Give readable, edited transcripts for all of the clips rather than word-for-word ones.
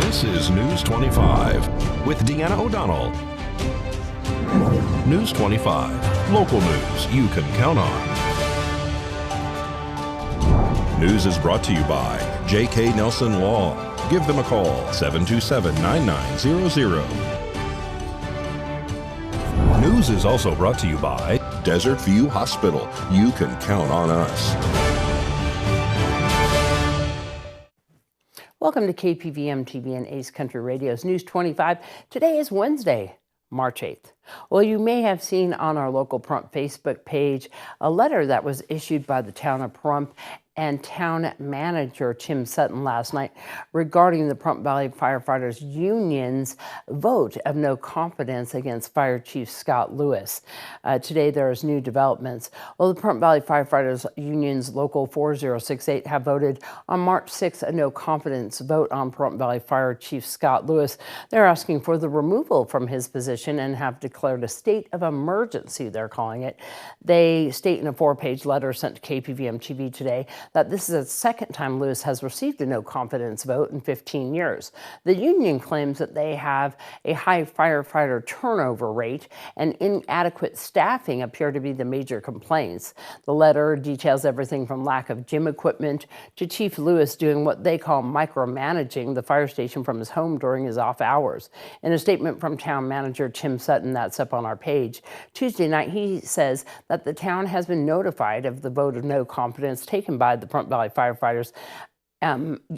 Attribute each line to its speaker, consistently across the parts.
Speaker 1: This is News 25 with Deanna O'Donnell. News 25, local news you can count on. News is brought to you by J.K. Nelson Law. Give them a call, 727-9900. News is also brought to you by Desert View Hospital. You can count on us.
Speaker 2: Welcome to KPVM TV and Ace Country Radio's News 25. Today is Wednesday, March 8th. Well, you may have seen on our local Pahrump Facebook page a letter that was issued by the town of Pahrump and town manager Tim Sutton last night regarding the Pahrump Valley Firefighters Union's vote of no confidence against Fire Chief Scott Lewis. Today there is new developments. Well, the Pahrump Valley Firefighters Union's Local 4068 have voted on March 6th a no confidence vote on Pahrump Valley Fire Chief Scott Lewis. They're asking for the removal from his position and have declared a state of emergency, they're calling it. They state in a 4-page letter sent to KPVM TV today that this is the second time Lewis has received a no confidence vote in 15 years. The union claims that they have a high firefighter turnover rate and inadequate staffing appear to be the major complaints. The letter details everything from lack of gym equipment to Chief Lewis doing what they call micromanaging the fire station from his home during his off hours. In a statement from town manager Tim Sutton that's up on our page Tuesday night, he says that the town has been notified of the vote of no confidence taken by the Pahrump Valley Firefighters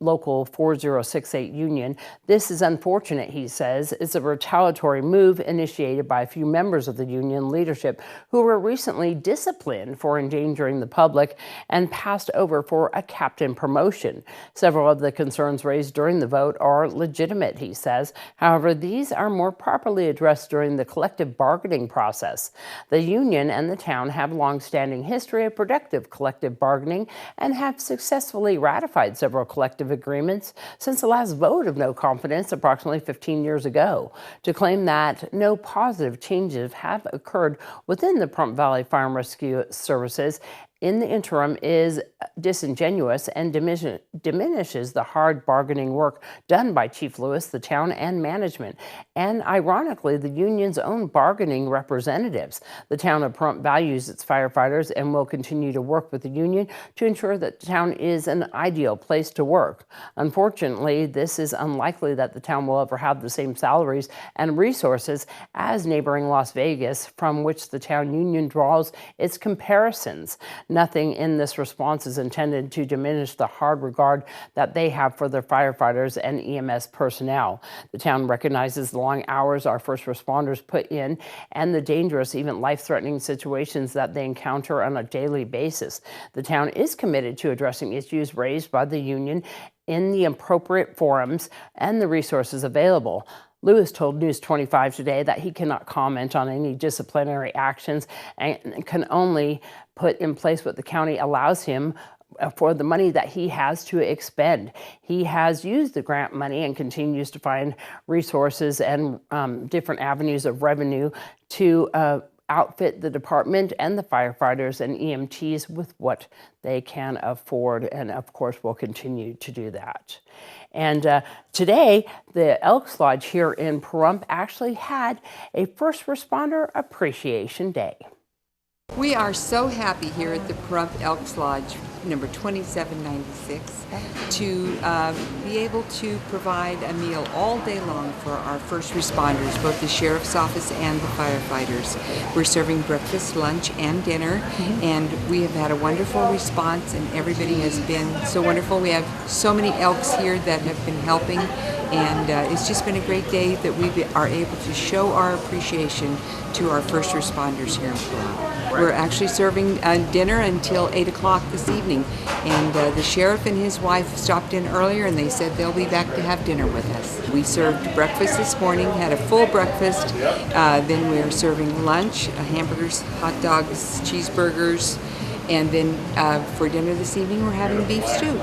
Speaker 2: Local 4068 Union. This is unfortunate, he says. It's a retaliatory move initiated by a few members of the union leadership who were recently disciplined for endangering the public and passed over for a captain promotion. Several of the concerns raised during the vote are legitimate, he says. However, these are more properly addressed during the collective bargaining process. The union and the town have a long-standing history of productive collective bargaining and have successfully ratified several collective agreements since the last vote of no confidence approximately 15 years ago. To claim that no positive changes have occurred within the Pahrump Valley Fire and Rescue Services in the interim is disingenuous and diminishes the hard bargaining work done by Chief Lewis, the town, and management, and ironically, the union's own bargaining representatives. The town of Pahrump values its firefighters and will continue to work with the union to ensure that the town is an ideal place to work. Unfortunately, this is unlikely that the town will ever have the same salaries and resources as neighboring Las Vegas, from which the town union draws its comparisons. Nothing in this response is intended to diminish the hard regard that they have for their firefighters and EMS personnel. The town recognizes the long hours our first responders put in and the dangerous, even life-threatening situations that they encounter on a daily basis. The town is committed to addressing issues raised by the union in the appropriate forums and the resources available. Lewis told News 25 today that he cannot comment on any disciplinary actions and can only put in place what the county allows him for the money that he has to expend. He has used the grant money and continues to find resources and different avenues of revenue to outfit the department and the firefighters and EMTs with what they can afford, and of course will continue to do that. And today, the Elks Lodge here in Pahrump actually had a First Responder Appreciation Day.
Speaker 3: We are so happy here at the Pahrump Elks Lodge, number 2796, to be able to provide a meal all day long for our first responders, both the sheriff's office and the firefighters. We're serving breakfast, lunch, and dinner, and we have had a wonderful response, and everybody has been so wonderful. We have so many elks here that have been helping, and it's just been a great day that we are able to show our appreciation to our first responders here in Pahrump. We're actually serving dinner until 8 o'clock this evening, and the sheriff and his wife stopped in earlier and they said they'll be back to have dinner with us. We served breakfast this morning, had a full breakfast, then we're serving lunch, hamburgers, hot dogs, cheeseburgers, and then for dinner this evening we're having beef stew.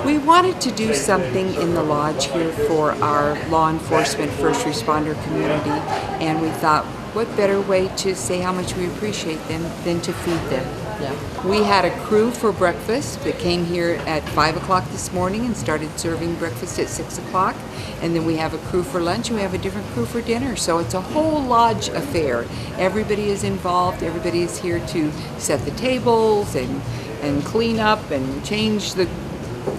Speaker 3: We wanted to do something in the lodge here for our law enforcement first responder community, and we thought, what better way to say how much we appreciate them than to feed them?
Speaker 2: Yeah.
Speaker 3: We had a crew for breakfast that came here at 5 o'clock this morning and started serving breakfast at 6 o'clock. And then we have a crew for lunch and we have a different crew for dinner. So it's a whole lodge affair. Everybody is involved. Everybody is here to set the tables and clean up and change the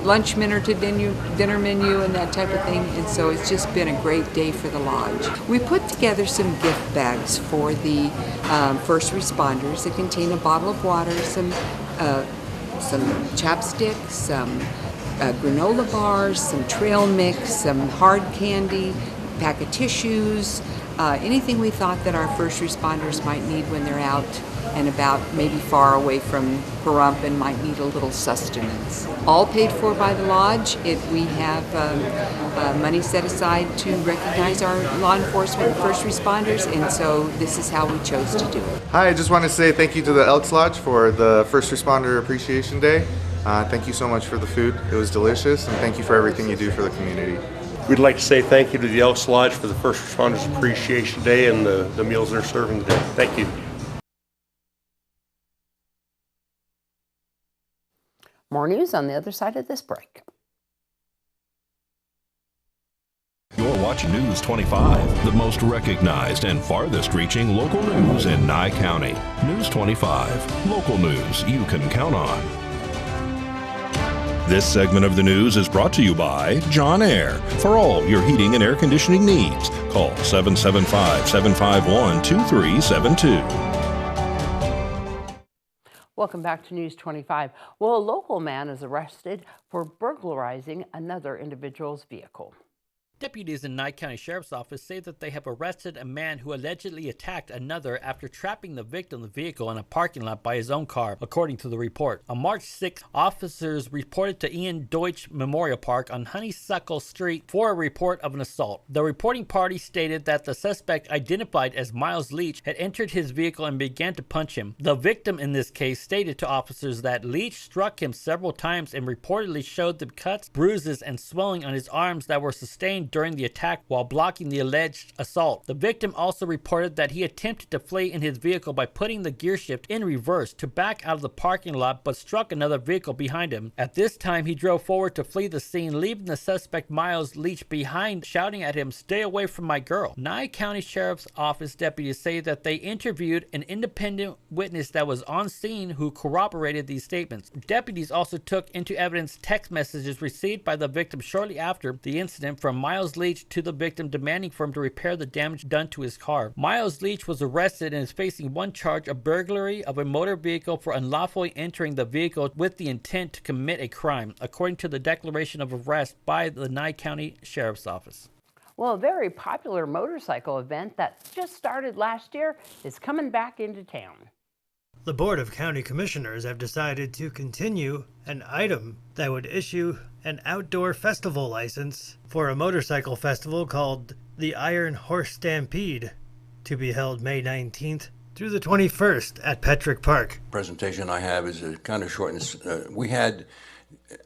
Speaker 3: lunch menu to dinner menu and that type of thing. And so it's just been a great day for the lodge. We put together some gift bags for the first responders that contain a bottle of water, some chapsticks, some granola bars, some trail mix, some hard candy, pack of tissues, anything we thought that our first responders might need when they're out and about, maybe far away from Pahrump and might need a little sustenance. All paid for by the lodge. We have money set aside to recognize our law enforcement and first responders, and so this is how we chose to do it.
Speaker 4: Hi, I just want to say thank you to the Elks Lodge for the First Responder Appreciation Day. Thank you so much for the food. It was delicious, and thank you for everything you do for the community.
Speaker 5: We'd like to say thank you to the Elks Lodge for the First Responders Appreciation Day and the meals they're serving today. Thank you.
Speaker 2: More news on the other side of this break.
Speaker 1: You're watching News 25, the most recognized and farthest reaching local news in Nye County. News 25, local news you can count on. This segment of the news is brought to you by John Air. For all your heating and air conditioning needs, call 775-751-2372.
Speaker 2: Welcome back to News 25. Well, a local man is arrested for burglarizing another individual's vehicle.
Speaker 6: Deputies in Nye County Sheriff's Office say that they have arrested a man who allegedly attacked another after trapping the victim's vehicle in a parking lot by his own car, according to the report. On March 6th, officers reported to Ian Deutsch Memorial Park on Honeysuckle Street for a report of an assault. The reporting party stated that the suspect, identified as Miles Leach, had entered his vehicle and began to punch him. The victim in this case stated to officers that Leach struck him several times and reportedly showed them cuts, bruises, and swelling on his arms that were sustained during the attack while blocking the alleged assault. The victim also reported that he attempted to flee in his vehicle by putting the gear shift in reverse to back out of the parking lot, but struck another vehicle behind him. At this time, he drove forward to flee the scene, leaving the suspect Miles Leach behind, shouting at him, "Stay away from my girl." Nye County Sheriff's Office deputies say that they interviewed an independent witness that was on scene who corroborated these statements. Deputies also took into evidence text messages received by the victim shortly after the incident from Miles Leach to the victim, demanding for him to repair the damage done to his car. Miles Leach was arrested and is facing one charge of burglary of a motor vehicle for unlawfully entering the vehicle with the intent to commit a crime, according to the declaration of arrest by the Nye County Sheriff's Office.
Speaker 2: Well, a very popular motorcycle event that just started last year is coming back into town.
Speaker 7: The Board of County Commissioners have decided to continue an item that would issue an outdoor festival license for a motorcycle festival called the Iron Horse Stampede, to be held May 19th through the 21st at Petrick Park.
Speaker 8: Presentation I have is kind of short. We had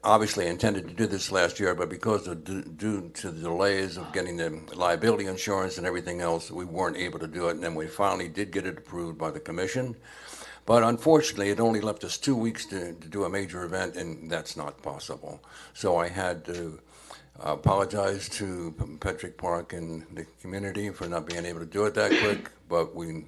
Speaker 8: obviously intended to do this last year, but because due to the delays of getting the liability insurance and everything else, we weren't able to do it. And then we finally did get it approved by the commission. But unfortunately, it only left us 2 weeks to do a major event, and that's not possible. So I had to apologize to Petrick Park and the community for not being able to do it that quick, but we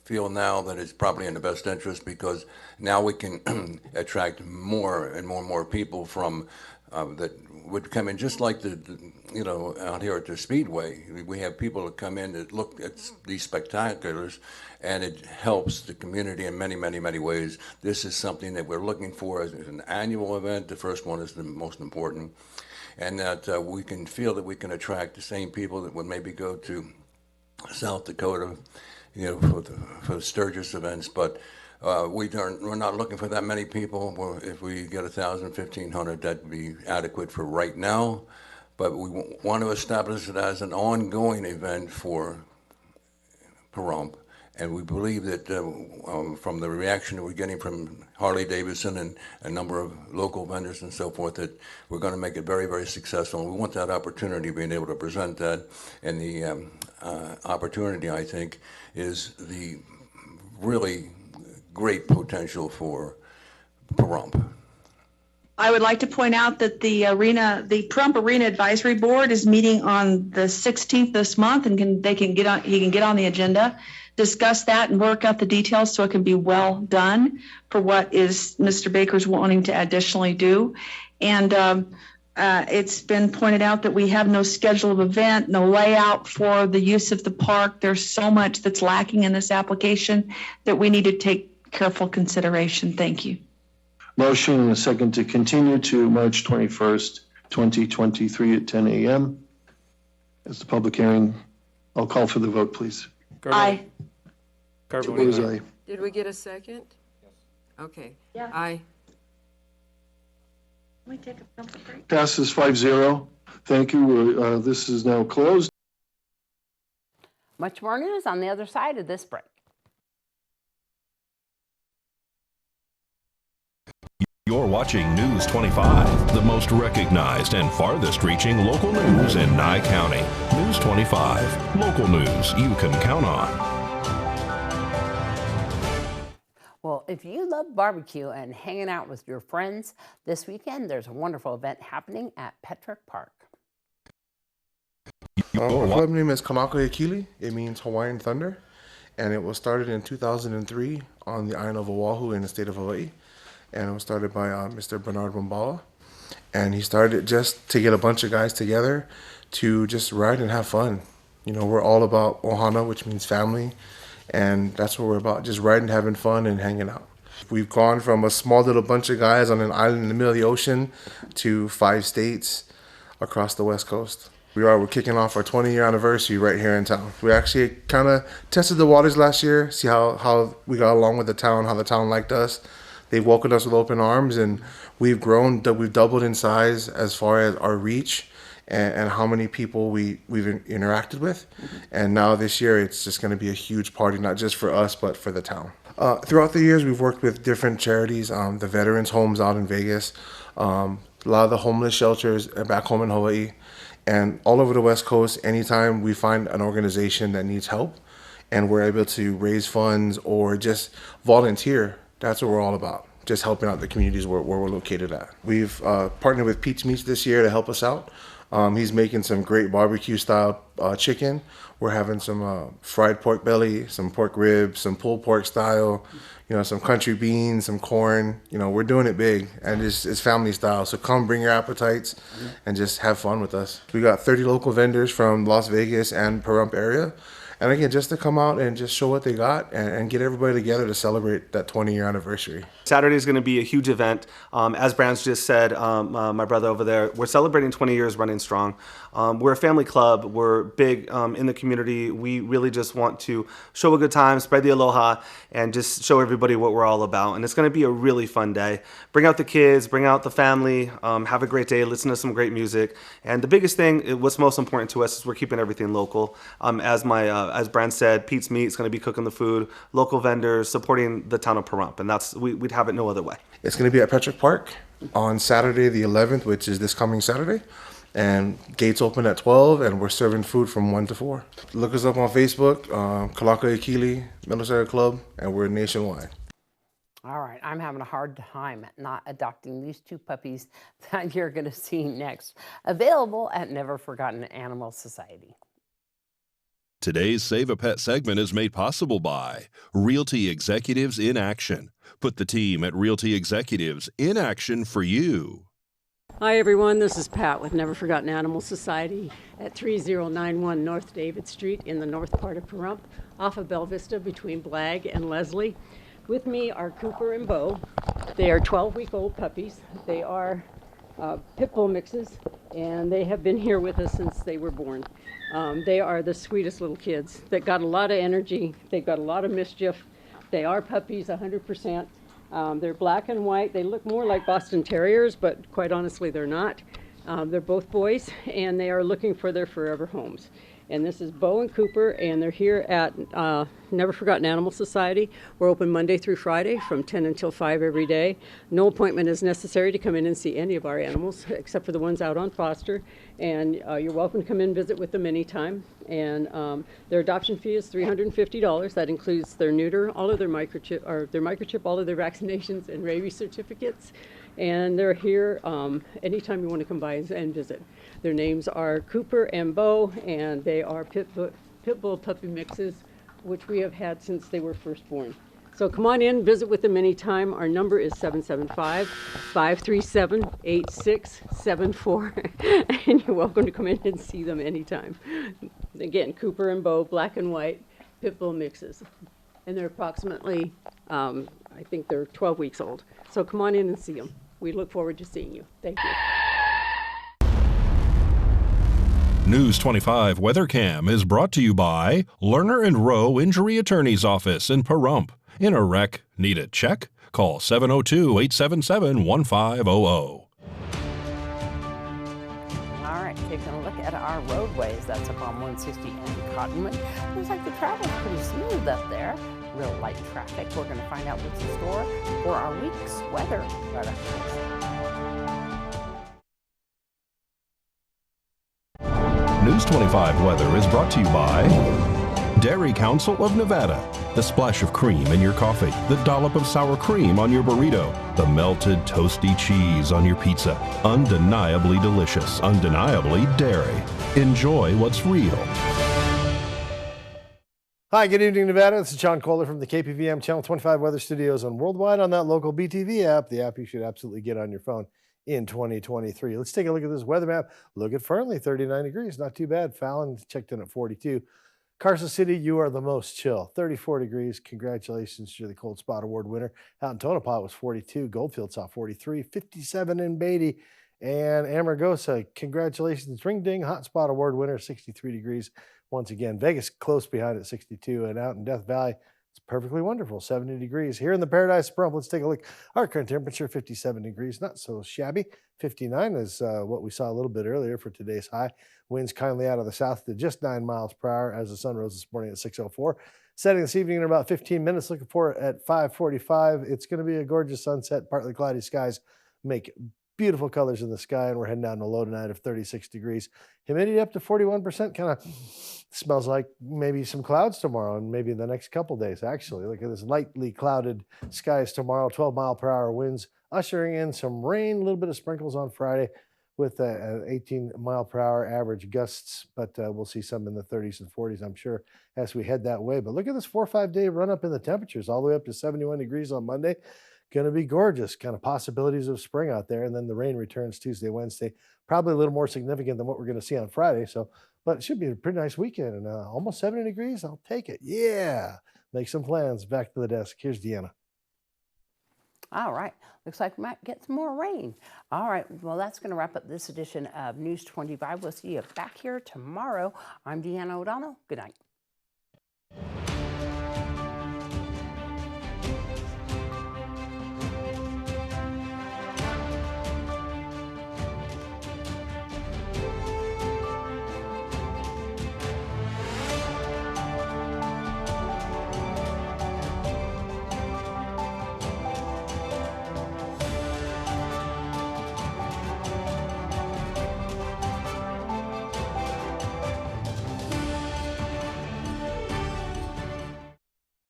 Speaker 8: feel now that it's probably in the best interest because now we can attract more and more people from that would come in, just like out here at the Speedway. We have people that come in that look at these spectaculars, and it helps the community in many ways. This is something that we're looking for as an annual event. The first one is the most important, and that we can feel that we can attract the same people that would maybe go to South Dakota, for the Sturgis events, but we're not looking for that many people. Well, if we get 1,000, 1,500, that'd be adequate for right now. But we want to establish it as an ongoing event for Pahrump. And we believe that from the reaction that we're getting from Harley Davidson and a number of local vendors and so forth, that we're going to make it very successful. And we want that opportunity of being able to present that. And the opportunity, I think, is the really great potential for Pahrump.
Speaker 9: I would like to point out that the Pahrump Arena Advisory Board is meeting on the 16th this month, and he can get on the agenda, discuss that, and work out the details so it can be well done for what is Mr. Baker's wanting to additionally do. And it's been pointed out that we have no schedule of event, no layout for the use of the park. There's so much that's lacking in this application that we need to take careful consideration. Thank you.
Speaker 10: Motion and a second to continue to March 21st, 2023 at 10 a.m. As the public hearing, I'll call for the vote, please.
Speaker 9: Aye.
Speaker 10: Carbone, aye.
Speaker 3: Did we get a second? Yes. Okay.
Speaker 9: Yeah.
Speaker 3: Aye.
Speaker 9: Can we take a comfort break?
Speaker 10: Passes 5-0. Thank you. This is now closed.
Speaker 2: Much more news on the other side of this break.
Speaker 1: You're watching News 25, the most recognized and farthest reaching local news in Nye County. News 25, local news you can count on.
Speaker 2: Well, if you love barbecue and hanging out with your friends, this weekend there's a wonderful event happening at Petrick Park.
Speaker 4: My club name is Kanaka Akili. It means Hawaiian Thunder, and it was started in 2003 on the island of Oahu in the state of Hawaii. And it was started by Mr. Bernard Bombala. And he started just to get a bunch of guys together to just ride and have fun. You know, we're all about ohana, which means family. And that's what we're about, just riding, having fun, and hanging out. We've gone from a small little bunch of guys on an island in the middle of the ocean to 5 states across the West Coast. We're kicking off our 20-year anniversary right here in town. We actually kind of tested the waters last year, see how we got along with the town, how the town liked us. They've welcomed us with open arms, and we've grown. We've doubled in size as far as our reach and how many people we've interacted with. And now this year, it's just going to be a huge party, not just for us, but for the town. Throughout the years, we've worked with different charities, the Veterans Homes out in Vegas, a lot of the homeless shelters back home in Hawaii, and all over the West Coast. Anytime we find an organization that needs help and we're able to raise funds or just volunteer, that's what we're all about, just helping out the communities where we're located at. We've partnered with Pete's Meats this year to help us out. He's making some great barbecue-style chicken. We're having some fried pork belly, some pork ribs, some pulled pork style, some country beans, some corn. We're doing it big, and it's family style. So come bring your appetites and just have fun with us. We got 30 local vendors from Las Vegas and Pahrump area. And again, just to come out and just show what they got and get everybody together to celebrate that 20-year anniversary.
Speaker 11: Saturday is going to be a huge event. As Brands just said, my brother over there, we're celebrating 20 years running strong. We're a family club. We're big in the community. We really just want to show a good time, spread the aloha, and just show everybody what we're all about. And it's going to be a really fun day. Bring out the kids, bring out the family, have a great day, listen to some great music. And the biggest thing, what's most important to us, is we're keeping everything local. As Brand said, Pete's Meat is going to be cooking the food, local vendors, supporting the town of Pahrump, and we'd have it no other way.
Speaker 4: It's going to be at Petrick Park on Saturday the 11th, which is this coming Saturday, and gates open at 12, and we're serving food from 1 to 4. Look us up on Facebook, Kalaka Akili, Military Club, and we're nationwide.
Speaker 2: All right, I'm having a hard time not adopting these 2 puppies that you're going to see next. Available at Never Forgotten Animal Society.
Speaker 1: Today's Save a Pet segment is made possible by Realty Executives in Action. Put the team at Realty Executives in action for you.
Speaker 12: Hi everyone, this is Pat with Never Forgotten Animal Society at 3091 North David Street in the north part of Pahrump, off of Bella Vista between Blag and Leslie. With me are Cooper and Bo. They are 12-week-old puppies. They are pit bull mixes, and they have been here with us since they were born. They are the sweetest little kids that got a lot of energy. They've got a lot of mischief. They are puppies 100%. They're black and white. They look more like Boston Terriers, but quite honestly, they're not. They're both boys, and they are looking for their forever homes. And this is Bo and Cooper, and they're here at Never Forgotten Animal Society. We're open Monday through Friday from 10 until 5 every day. No appointment is necessary to come in and see any of our animals, except for the ones out on foster. And you're welcome to come in and visit with them anytime. And their adoption fee is $350. That includes their neuter, all of their microchip, all of their vaccinations and rabies certificates. And they're here anytime you want to come by and visit. Their names are Cooper and Bo, and they are pit bull puppy mixes, which we have had since they were first born. So come on in, visit with them anytime. Our number is 775-537-8674, and you're welcome to come in and see them anytime. Again, Cooper and Bo, black and white pit bull mixes, and they're approximately, I think they're 12 weeks old. So come on in and see them. We look forward to seeing you. Thank you.
Speaker 1: News 25 Weather Cam is brought to you by Lerner and Rowe Injury Attorney's Office in Pahrump. In a wreck, need a check? Call 702-877-1500.
Speaker 2: All right, taking a look at our roadways. That's up on 160 and Cottonwood. Looks like the travel's pretty smooth up there. Real light traffic. We're going to find out what's in store for our week's weather right after this.
Speaker 1: News 25 weather is brought to you by Dairy Council of Nevada. The splash of cream in your coffee, the dollop of sour cream on your burrito, the melted toasty cheese on your pizza. Undeniably delicious, undeniably dairy. Enjoy what's real.
Speaker 13: Hi, good evening, Nevada. This is John Kohler from the KPVM Channel 25 Weather Studios and worldwide on that local BTV app, the app you should absolutely get on your phone in 2023. Let's take a look at this weather map. Look at Fernley, 39 degrees, not too bad. Fallon checked in at 42. Carson City, you are the most chill, 34 degrees. Congratulations, you're the Cold Spot Award winner. Out in Tonopah was 42. Goldfield saw 43, 57 in Beatty. And Amargosa, congratulations, Ring Ding, Hot Spot Award winner, 63 degrees. Once again, Vegas close behind at 62, and out in Death Valley, it's perfectly wonderful, 70 degrees. Here in the Paradise Sprump, let's take a look. Our current temperature, 57 degrees, not so shabby. 59 is what we saw a little bit earlier for today's high. Winds kindly out of the south to just 9 miles per hour as the sun rose this morning at 6:04. Setting this evening in about 15 minutes, looking for it at 5:45. It's going to be a gorgeous sunset, partly cloudy skies make beautiful colors in the sky, and we're heading down to a low tonight of 36 degrees. Humidity up to 41%, kind of smells like maybe some clouds tomorrow and maybe the next couple days, actually. Look at this lightly clouded skies tomorrow, 12-mile-per-hour winds, ushering in some rain, a little bit of sprinkles on Friday with 18-mile-per-hour average gusts, but we'll see some in the 30s and 40s, I'm sure, as we head that way. But look at this 4 or 5 day run up in the temperatures, all the way up to 71 degrees on Monday. Going to be gorgeous, kind of possibilities of spring out there. And then the rain returns Tuesday, Wednesday, probably a little more significant than what we're going to see on Friday. So, but it should be a pretty nice weekend, and almost 70 degrees. I'll take it. Yeah. Make some plans. Back to the desk. Here's Deanna.
Speaker 2: All right. Looks like we might get some more rain. All right. Well, that's going to wrap up this edition of News 25. We'll see you back here tomorrow. I'm Deanna O'Donnell. Good night.